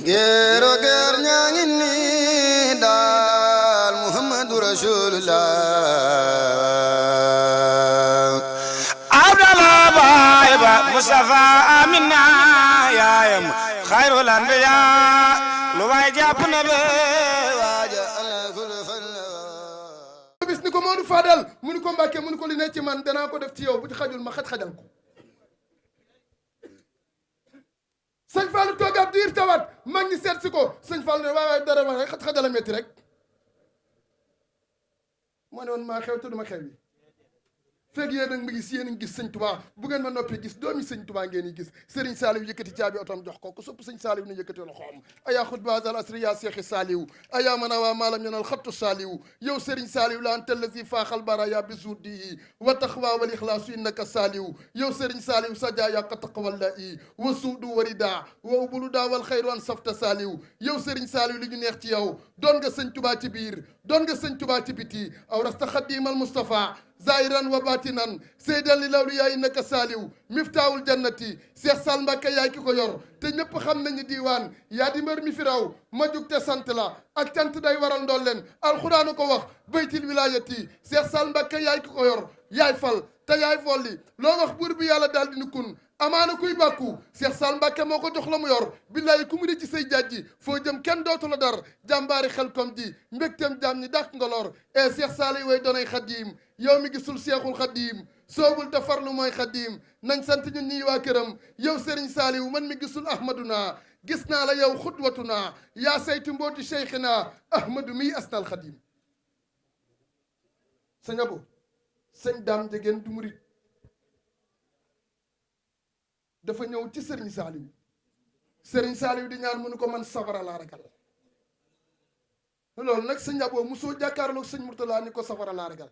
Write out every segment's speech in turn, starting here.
géero géer ñaa ngi nii daal Muhammadu Rasulullah Abdallah baay ba Mustafa Amina yaayam xayrul anbiya lu waay jàpp na be waaja ala kul fan bis ni ko Modou Fadal mu ni ko Mbàkke mu ni ko li ne ci man danaa ko def ci yow bu ci xajul ma xaj-xajal ko sëñ Fallou toog ab diir tawat mag ñi seet si ko sëñ Fallou ne waay dara wax rek xaj-xajal a métti rek moo ne woon maa xew te duma xew yi fekk yéen a ngi gis yéen a ngi gis sëñ Touba bu ngeen ma noppee gis doomi sëñ Touba ngeen yi gis Serigne Saliou yëkkati caabi otom jox ko ku sopp sëñ Saliou ne yëkkati loxoom ayaa xutba al asri yaa seexi Saliou ayaa man a waa maalam yanal xattu Saliou yow Serigne Saliou la anta allazi faaxal baraya bi suudihi wa taxwa wal ixlaasu innaka Saliou yow Serigne Saliou sadia yaqa taqwallahi wa suudu warida wa ubuluda wal xayru an safta Saliou yow Serigne Saliou li ñu neex ci yow doon nga sëñ Touba ci biir doon nga sëñ Touba ci biti aw rasta xadimal Mustafa zahiran wa batinan seydan li lawliyaa innaka Saliou miftaawul jannati Cheikh Sall Mbacké yaay ki ko yor te ñëpp xam nañu diiwaan yaa di mbër mi fi raw ma jug te sant la ak cant day waral ndolleen alxuraan ko wax baytil wilayati Cheikh Sall Mbacké yaay ki ko yor yaay fal te yaay folli loo wax buur bi yàlla daal di nu kun amaana kuy bàkku Cheikh Sall Mbacké moo ko jox la mu yor billahi ku mu di ci say jajji foo jëm kenn dootu la dar jàmbaari xel kom ji mbégteem jaam ñi dàq nga lor e Cheikh Sall yi way doonay xadiim yow mi gisul Cheikhul Xadiim soobul te farlu mooy xadiim nañ sant ñun ñii waa këram yow Serigne Saliou man mi gisul ahmaduna gis naa la yow xudwatuna yaa saytu mbooti cheikhina ahmadu mi asnal xadiim sëñ Abo sëñ Daam Njegéen du murit dafa ñëw ci Serigne Saliou Serigne Saliou di ñaan mënu ko man safara laa ragal loolu nag sëñ Abo mosoo jàkkaarloog sëñ Murtala ni ko safara laa ragal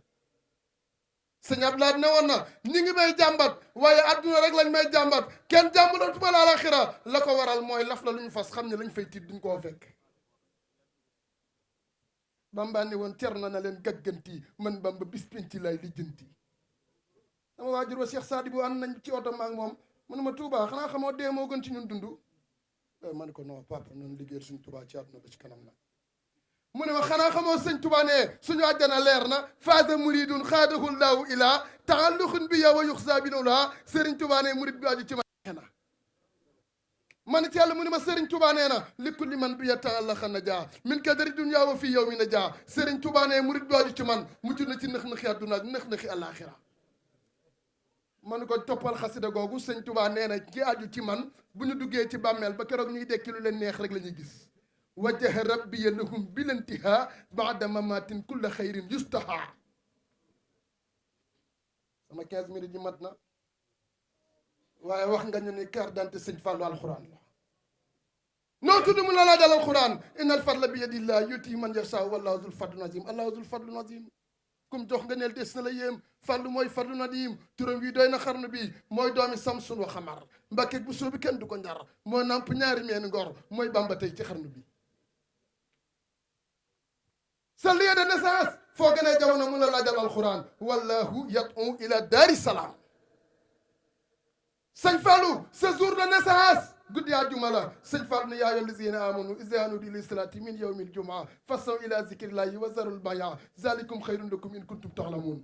sëñ Abdoulaye ne woon na ñi ngi may jàmbat waaye adduna rek lañ may jàmbat kenn jàmbalatuma la alaxira la ko waral mooy laf la lu ñu fas xam ne lañ fay tiit duñ koo fekk Bamba ni woon cer na leen gàgganti man Bamba bis penci lay lijjanti sama waajur wa Cheikh Sadibou ànd nañ ci oto maag moom mu ne ma Touba xanaa xamoo dee moo gën ci ñun dund ma ne ko non papa noonu liggéeyal suñ Touba ci àdduna ba ci kanam nag mu ne ma xanaa xamoo sëñ Touba ne suñu àjjana leer na faasa muridun xaadahu llahu ila taalluxun bi yow a yuxsa bi nowla Serigne Touba ne murid bi aju ci ma na man ci yàlla mu ne ma Serigne Touba nee na li kulli man bi ya taallaxa na jaa min kadari dunya wa fii yow mi na jaa Serigne Touba ne murid bi aju ci man mucc na ci nëx-nëxi àdduna ak nëx-nëxi àllaaxira man ko toppal xasida googu sëñ Touba nee na ki aju ci man bu ñu duggee ci bàmmeel ba keroog ñuy dekki lu leen neex rek la ñuy gis wajjaha rabbiya lahum bilantiha baada mamatin kulla xayrin yustaha sama 15 minutes yi mat na waaye wax nga ñu ni carte d'identité sëñ Fallou alxuraan la noo tudd mu la laajal alxuraan inna al fadla bi yadillah yuti man yasha wallahu zul fadlu nazim allahu zul fadlu nazim kum jox nga neel des na la yéem Fallou mooy fadlu nadim turam wi doy na xarnu bi mooy doomi samsun wa xamar Mbàkke bu soobi kenn du ko njar moo namp ñaari meeni ngor mooy Bamba tey ci xarnu bi sa lieu de naissance foo gënee jamono mun la laajal alquran wallahu yad'u ila daari salaam sëñ Fallou sa jour de naissance guddi àjjuma la sëñ Fallou ne yaa ayyuha allazina amanu iza nudiya lis-salati min yawmil jumaa fasaw ila zikrillahi wa zarul bay'a zalikum xayrun lakum in kuntum ta'lamun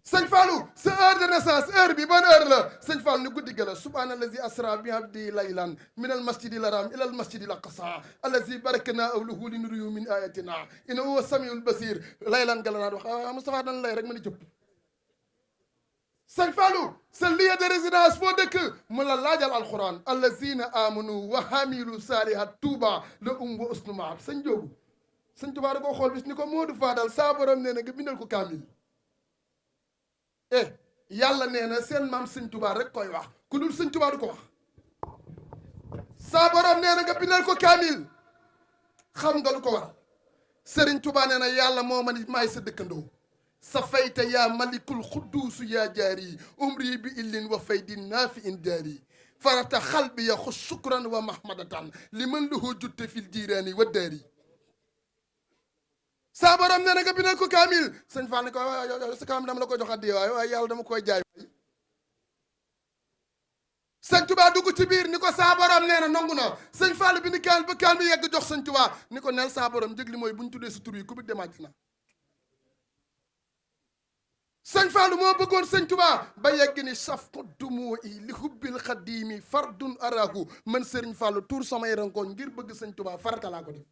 sëñ Fallou sa heure de naissance heure bi ban heure la sëñ Fallou ni guddi ga la subhaana allazi asra bi abdi laylan min al masjidi laram ila al masjidi laqasa allazi barakna awlahu li nuriyu min ayatina innahu huwa samiul basir laylan ga la naan wax Moustapha dan lay rek ma ni jëpp sëñ Fallou sa lieu de résidence foo dëkk mu la laajal alquran allazina amanu wa hamilu salihat touba la wa usnu maab sëñ Joogu sëñ Touba da koo xool bis ni ko Modou Fadal saa borom nee na nga bindal ko kaamil yàlla nee na seen maam sëñ Touba rek koy wax ku dul sëñ Touba du ko wax saa borom nee na nga bindal ko kaamil xam nga lu ko waral Serigne Touba nee na yàlla moo ma ni maay sa dëkkandoo sa fayta yaa malikul xudduusu yaa jaari umri bi illin wa faydin naafi in daari farata xalbi ya xus sukran wa mahmadatan li man lahu jutte fil jiiraani wa daari saa borom nee na nga bindal ko kaamil sëñ Fall ne ko sa kaamil dama la ko jox addi waaye yàlla dama koy jaay sëñ Tuubaa dugg ci biir ni ko saa borom nee na nangu na sëñ Fallu bi ni kaal ba kaal bi yegg jox sëñ Tuubaa ni ko neel saa borom njëg li mooy bu ñu tuddee sa tur yi ku bi demaaj na sëñ Fallu moo bëggoon sëñ Tuubaa ba yegg ni safqu dumu i li hubbil xadimi fardun arahu man sëriñ Fallu tuur samay rankoon ngir bëgg sëñ Tuubaa farata laa ko def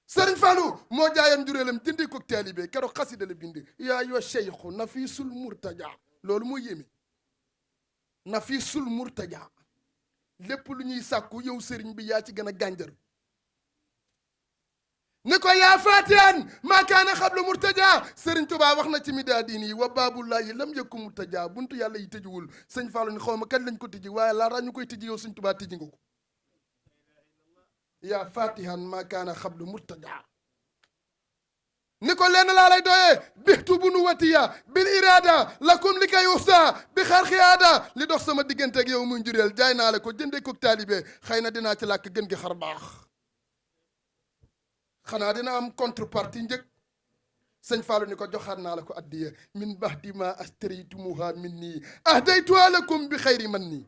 sëriñ Fallu moo jaayan njuréelam jëndee ko taalibe keroog xasida la bind yaa yo cheikhu nafisul murtaja loolu moo yéeme nafisul murtaja lépp lu ñuy sàkku yow sëriñ bi yaa ci gën a gànjar ni ko yaa fatihan maa kaana xablu murtaja sëriñ Tuubaa wax na ci midaadin yi wa baabullahi lam yëkku murtaja buntu yàlla yi tëjuwul sëñ Fallu ni xaw ma kañ lañ ko tëji waaye laataa ñu koy tëji yow sëñ Tuubaa tëji nga ko yaa fatihan maa kaana xablu murtaja ni ko lenn laa lay doyee bixtu bu nu watiya bil irada lakum li kay usta bi xar xiyaada li dox sama diggante ak yow muy njureel jaay naa la ko jëndee ko taalibe xëy na dinaa ci làkk gën gi xar baax xanaa dina am contrepartie njëg sëñ Fallu ni ko joxaat naa la ko addiya min baxdi ma astaraytumuha min nii ahdaytuha lakum bi xayri man nii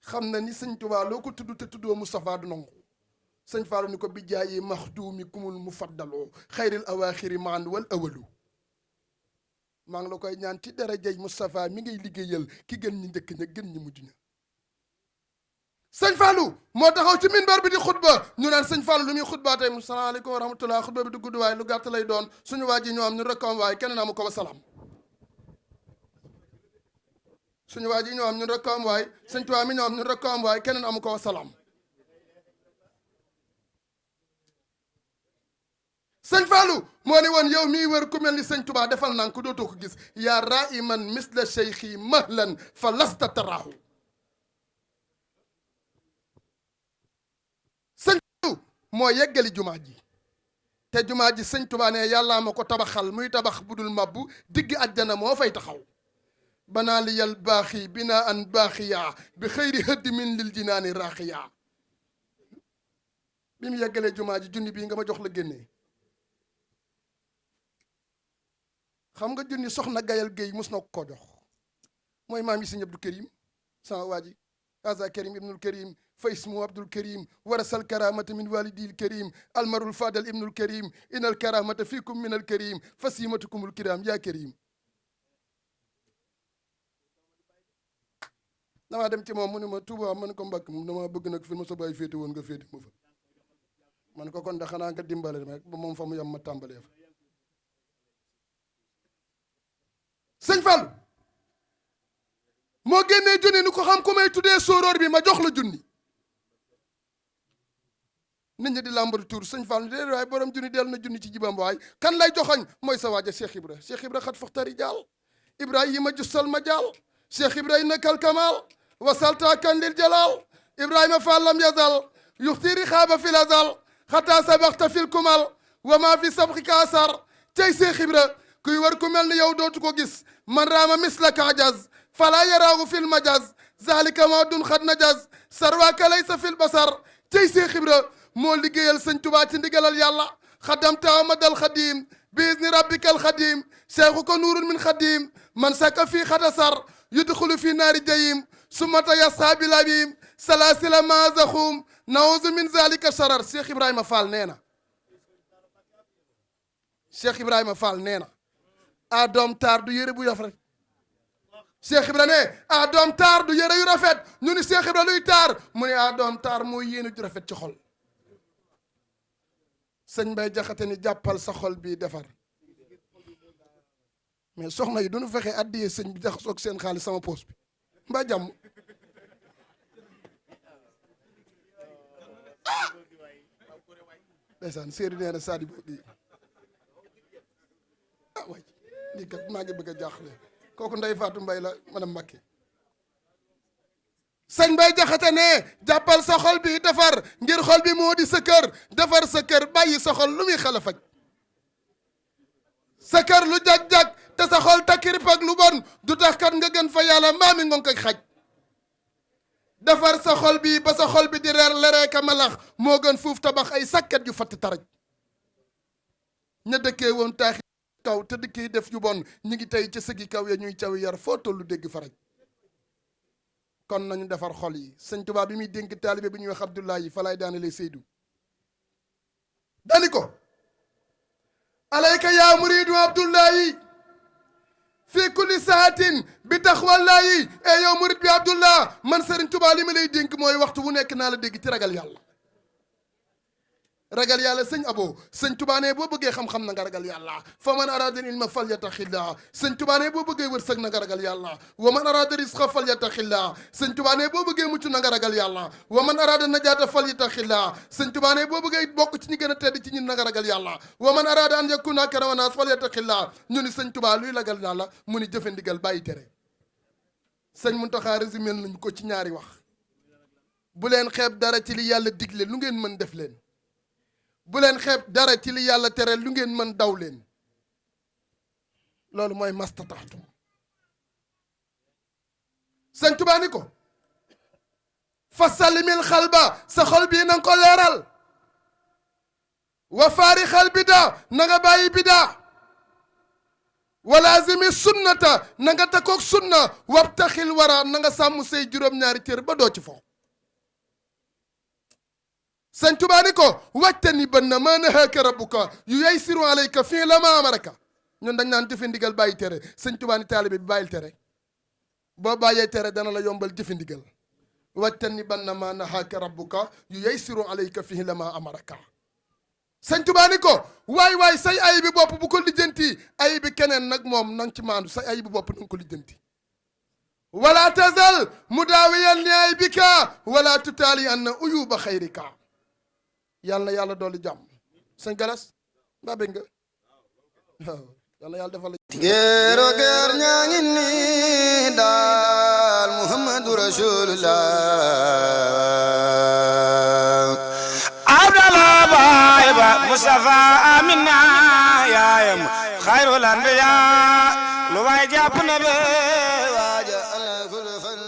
xam na ni sëñ Tuubaa loo ko tudd te tuddoo Moustapha du nangu sëñ Fallu ni ko bi jaayi maxduumi kumul mufaddaloo xayril awaaxiri maan wal awalu maa ngi la koy ñaan ci darajay Moustapha mi ngay liggéeyal ki gën ñi njëkk ña gën ñi mujj ña sëñ Fallu moo taxaw ci minbar bi di xutba ñu naan sëñ Fallu lu muy xutba tey salaamaaleykum wa rahmatullah xutba bi du gudd waaye lu gàtt lay doon suñu waa ji ñoo am ñu rek am waaye keneen amu ko wa salaam suñu waa ji ñoo am ñu rek am waaye sëñ Tuubaa mi ñoo am ñu rek am waaye keneen amu ko wa salaam sëñ Fallu moo ne woon yow miy wër ku mel ni sëñ Tuubaa defal naan ko dootoo ko gis yaa raiman misla cheikhi mahlan fa lasta taraahu sëñ Fallu moo yeggali jumaa ji te jumaa ji sëñ Tuubaa ne yàllaa ma ko tabaxal muy tabax budul mabbu digg àjjana moo fay taxaw banaa li yal baaxi binaa an baaxiyaa bi xëyri hëddi min lil jinaani raaxiyaa bi mu yeggalee jumaa ji junni bii nga ma jox la génnee xam nga junni soxna gayal géey mus na ko jox mooy maam yi sëñ Abdou Karim sama waa ji aza Karim ibnul Karim fa ismu Abdul Karim warasal karamata min walidil Karim almarul fadal ibnul Karim inal karamata fikum min al Karim fasimatukumul kiram yaa Karim damaa dem ci moom mu ne ma Touba man ko mbakk moom dama bëgg nag fi ma sa baay féete woon nga féete ma fa man ko kon da xanaa nga dimbale rek ba moom fa mu yem ma tàmbalee fa sëñ Fallu moo génnee junni ni ko xam ku may tuddee sóoróor bi ma jox la junni nit ñi di làmbatu tur sëñ Fallu dee waaye borom junni dellu na junni ci jibam waay kan lay joxañ mooy sa waaja Cheikh Ibra Cheikh Ibra xat faxtari jaal Ibrahima jussal ma jaal Cheikh Ibrahima nakal kamal wasalta kan lil jalal Ibrahima fallam yazal yuxtiri xaaba fil azal xata sabaxta fil kumal wa ma fi sabxika asar tey Cheikh Ibra kuy war ku mel ni yow dootu ko gis man raama mislaka ajaz fala yaraahu fil majaz zalika ma dun xad najaz sarwaaka laysa fil basar tey Cheikh Ibra moo liggéeyal sëñ Tuubaa ci ndigalal yàlla xadamta amadal xadim bi izni rabbika al xadim cheikhu ko nuurun min xadim man saka fii xadasar yudxulu fi naari jayim sumata yasha bil abim salasila ma zaxum nauzu min zalika sharar Cheikh Ibrahima Fall nee na Cheikh Ibrahima Fall nee na a doom taar du yére bu rafet Cheikh Ibra ne a doom taar du yére yu rafet ñu ni Cheikh Ibra luy taar mu ne a doom taar mooy yéene ju rafet ci xol sëñ Mbay Jaxate ni jàppal sa xol bii defar mais soxna yi duñu fexe addiyee sëñ bi jaxasoog seen xaalis sama poos bi mbaa jàmm ndeysaan séeri nee na Sadio bi ah waay lii kat maa ngi bëgg a jaaxle kooku Ndey Faatu Mbay la madame Mbakke sëñ Mbay Jaxate ne jàppal sa xol bi defar ngir xol bi moo di sa kër defar sa kër bàyyi sa xol lu muy xala faj sa kër lu jag-jag te sa xol takkirip ak lu bon du tax kat nga gën fa yàlla mbaami ngon koy xaj defar sa xol bi ba sa xol bi di reer lereeka malax moo gën fuuf tabax ay sakkat yu fatt taraj ña dëkkee woon taaxi kaw te di kii def yu bon ñi ngi tey ca sëgi kaw ya ñuy cawi yar foo tollu dégg faraj kon nañu defar xol yi sëñ Tuubaa bi muy dénk taalibe bi ñuy wax Abdoulaye fa laay daane lay Seydou dani ko alayka yaa muridu Abdoulaye fii kulli saatin bi taxwallahi e yow murid bi Abdullah man Serigne Touba li ma lay dénk mooy waxtu wu nekk naa la dégg ci ragal yàlla ragal yàlla sëñ Abo sëñ Touba ne boo bëggee xam-xam na nga ragal yàlla fa man arada ilma fal yattaxilla sëñ Touba ne boo bëggee wërsëg na nga ragal yàlla wa man arada risqa fal yattaxilla sëñ Touba ne boo bëggee mucc na nga ragal yàlla wa man arada najaata fal yattaxilla sëñ Touba ne boo bëggee bokk ci ñi gën a tedd ci ñun na nga ragal yàlla wa man arada an yakuna akrama naas fal yattaxilla ñu ni sëñ Touba luy ragal yàlla mu ni jëfe ndigal bàyyi tere sëñ Muntaxa résumé nañ ko ci ñaari wax bu leen xeeb dara ci li yàlla digle lu ngeen mën def leen bu leen xeeb dara ci li yàlla tere lu ngeen mën daw leen loolu mooy mastataxtum sëñ Tuubaa ni ko fa salimil xalba sa xol bii na nga ko leeral wa faari xal bida na nga bàyyi bida walaazimi sunnata na nga takkoog sunna wabtaxil wara na nga sàmm say juróom-ñaari cër ba doo ci fo sëñ Tuubaa ni ko wajtani banna maa nahaaka rabbuka yu yaysiru alayka fii la ma amaraka ñun dañ naan jëfe ndigal bàyyi tere sëñ Tuubaa ni taalibe bi bàyyil tere boo bàyyee tere dana la yombal jëfe ndigal wajtani banna maa nahaaka rabbuka yu yaysiru alayka fii la ma amaraka sëñ Tuubaa ni ko waay say ayibi bopp bu ko lijjanti ayibi keneen nag moom nang ci maandu say ayibi bopp nanga ko lijjanti wala tazal mudaawiyan li aybika wala tutaali anna uyuba xayrika yàlla na yàlla dooli jàmm sëñ Galas mbaa bëgg nga waaw yàlla na yàlla defal la géero géer ñaa ngi nii daal Muhammadu Rasulullah Abdallah baay ba Mustafa Amina yaayam xayrul anbiya lu waay jàpp na be